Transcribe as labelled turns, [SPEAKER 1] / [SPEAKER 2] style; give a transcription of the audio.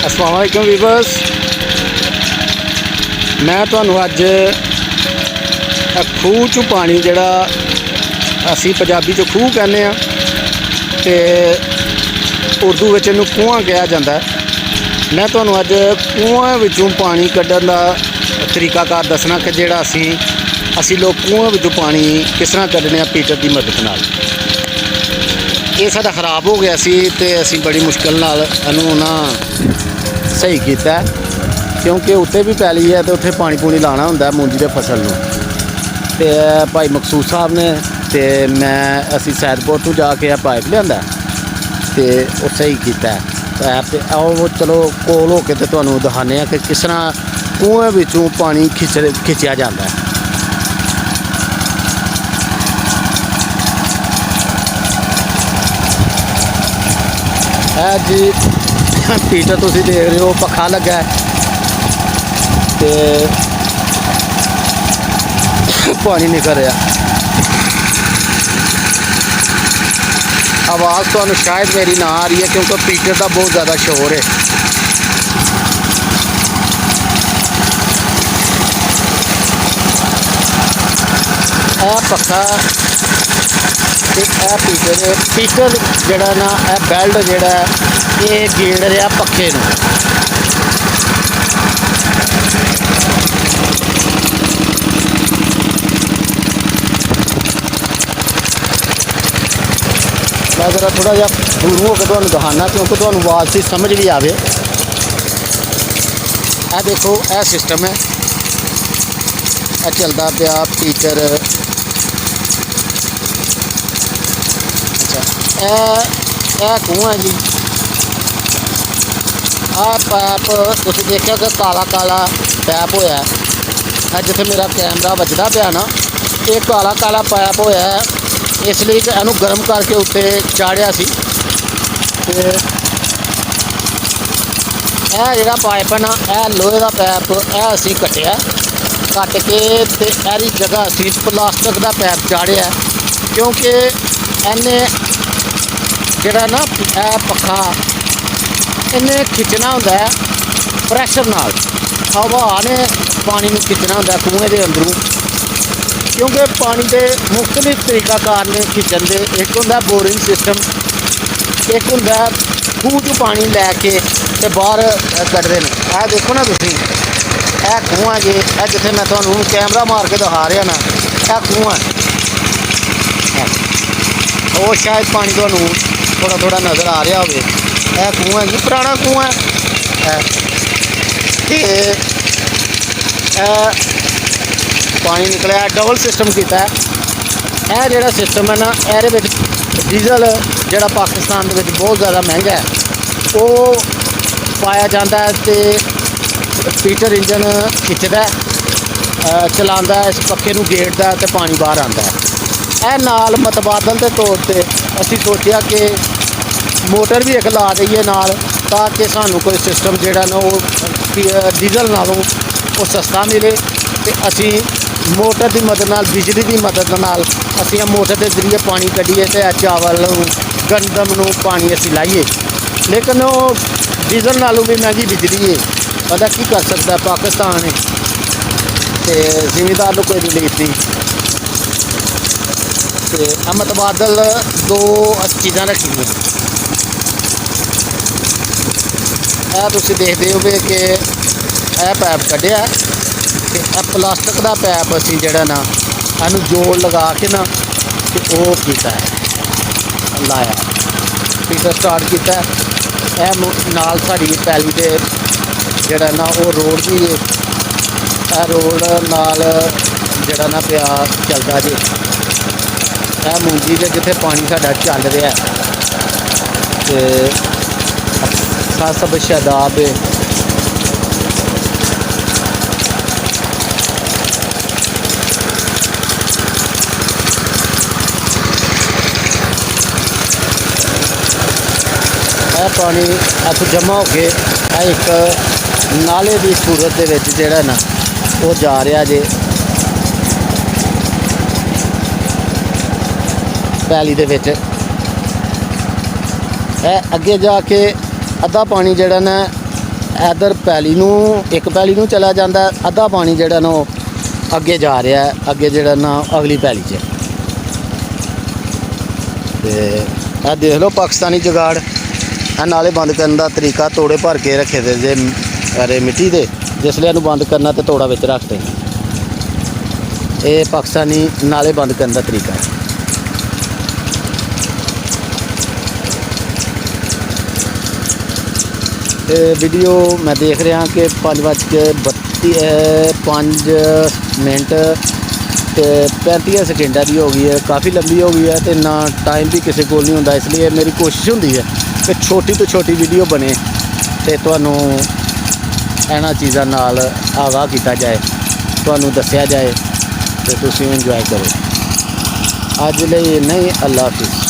[SPEAKER 1] अस्सलाम वालेकुम वीवर्स, मैं तुहानू अज खूह चों पानी जिहड़ा असी पंजाबी च खूह कहने आ ते उर्दू विच इहनूं कुआं कहा जाता है। मैं तुहानू अज कुआं विचों पानी कड्ढण दा तरीकाकार दसना कि जिहड़ा असी लोग कुआं विचों पानी किस तरह कड्ढने आ पीटर की मदद नाल। ये साडा खराब हो गया सी ते असी बड़ी मुश्किल नाल इहनूं ना सही किया, क्योंकि उत्ते भी पैली है तो उत्थे पानी पूनी लाना हुंदा मूंजी दे फसल नूं। ते भाई मकसूद साहब ने ते मैं असी सैदपुर तो जाके पाइप लिआंदा ते वो सही किया पैप। ते आओ चलो कोल हो के ते तुहानूं दिखाने कि किस तरह कुएं विचों पानी खिच्चिया जाता है। जी पीटर तुसीं देख रहे हो पक्खा लगा है ते पानी निकल रहा। आवाज़ तो शायद मेरी ना आ रही है क्योंकि पीटर का बहुत ज़्यादा शोर है। पक्का पीटर जड़ा ना बैल्ट जड़ा ये गेड़ रहा पक्खे नूं। मैं जरा थोड़ा जहा दूर होकर तुहानूं दिखाना क्योंकि तुहानूं आवाज़ से समझ भी आवे। यह देखो यह सिस्टम है, यह चलता पिया पीटर। अच्छा यह कुआं है जी। आ पैप तुसीं देखिया कि काला काला पैप होया है जिथे मेरा कैमरा वजदा पिया ना, ये काला काला पैप होया है इसलिए कि इहनूं गर्म करके उत्ते चाढ़िया सी। ते यह जिहड़ा पाइप है ना यह लोहे का पैप यह असीं कट्टिया, कट के ते इहदी जगह असीं प्लास्टिक का पैप चाढ़िया क्योंकि इन्हें जिहड़ा ना यह पक्खा इन्हें खिंचना हुंदा है प्रैशर नाल, हवा ने पानी नूं खिंचना हुंदा है कुएं दे अंदरों। क्योंकि पानी के मुख्तलिफ तरीकाकार ने खिंचण दे, एक हुंदा बोरिंग सिस्टम, एक हुंदा खूह चों पानी लैके ते बाहर कड्ढदे ने। यह देखो ना तुसीं यह कुआं जे यह जिथे मैं तुहानूं कैमरा मार के दिखा रहा ना यह कुआं है। वो शायद पानी तुहानूं थोड़ा थोड़ा नज़र आ रहा होवे। यह कुआं जी पुराना कुआं है ते पानी निकलिया डबल सिस्टम किया है। यह जोड़ा सिस्टम है ना ये डीजल जोड़ा पाकिस्तान के बहुत ज़्यादा महंगा है वो पाया जाता है तो पीटर इंजन खिंचता है चलाता है इस पक्खे नूं गेड़दा है तो पानी बाहर आता है। यह नाल मतबादल के तौर पर असी सोचा कि मोटर भी एक ला दईए नाल ताकि सानू कोई सिस्टम जोड़ा ना वो डीजल नालों वो सस्ता मिले तो असी मोटर की मदद नाल बिजली की मदद नाल असी मोटर के जरिए पानी कढ़िए तो चावल गंदम नूं पानी असी लाइए। लेकिन वो डीजल नालों भी महंगी बिजली है, पता की कर सकता पाकिस्तान है तो जिमीदार कोई रिलीफ नहीं। तो मतबादल दो चीज़ा रखी हुई यह तुसीं देखते हो कि यह पैप कढ़िया तो प्लास्टिक का पैप असी जिहड़ा ना इहनूं जोड़ लगा के ना तो वो कीता है लाया पीटर स्टार्ट किया। यह नाल साडी पैली दे जिहड़ा ना वो रोड भी है, यह रोड नाल जिहड़ा ना पिया चलदा जे। यह मूंजी दे जिथे पानी साडा चल रहा है तो सब शादाब है। यह पानी इत्थों जमा हो के एक नाले की सूरत दे विच जिहड़ा ना वो जा रहा जे पैली दे विच। अगे जाके अद्धा पानी जड़ा ना ਇੱਧਰ ਪੈਲੀ ਨੂੰ, ਇੱਕ ਪੈਲੀ ਨੂੰ ਚਲਾ ਜਾਂਦਾ, ਅੱਧਾ ਪਾਣੀ ਜਿਹੜਾ ਨਾ ਉਹ ਅੱਗੇ ਜਾ ਰਿਹਾ ਹੈ, ਅੱਗੇ ਜਿਹੜਾ ਨਾ ਅਗਲੀ ਪੈਲੀ 'ਚ। ਤੇ ਇਹ ਦੇਖ ਲਓ ਪਾਕਿਸਤਾਨੀ ਜੁਗਾੜ। ਇਹ ਨਾਲੇ ਬੰਦ ਕਰਨ ਦਾ ਤਰੀਕਾ, ਤੋੜੇ ਭਰ ਕੇ ਰੱਖੇ ਦੇ ਜੇ ਅਰੇ ਮਿੱਟੀ ਦੇ, ਜਿਸਲੇ ਇਹਨੂੰ ਬੰਦ ਕਰਨਾ ਤੇ ਤੋੜਾ ਵਿੱਚ ਰੱਖਦੇ। ਇਹ ਪਾਕਿਸਤਾਨੀ ਨਾਲੇ ਬੰਦ ਕਰਨ ਦਾ ਤਰੀਕਾ ਹੈ। ਤੇ ਵੀਡੀਓ ਮੈਂ ਦੇਖ ਰਿਹਾ ਕਿ 5 ਮਿੰਟ ਤੇ 35 ਸਕਿੰਟਾਂ ਦੀ ਹੋ ਗਈ ਹੈ, ਕਾफ़ी लंबी हो गई है। तो ना टाइम भी किसी को नहीं होंदा, इसलिए मेरी कोशिश होंदी है कि छोटी तो छोटी वीडियो बने तो तुहानूं इन्हां चीज़ां नाल आगाह किया जाए, तुहानूं दस्सिया जाए तो तुसीं इंजॉय करो। अज लई इन्ना ही। अल्लाह हाफिज़।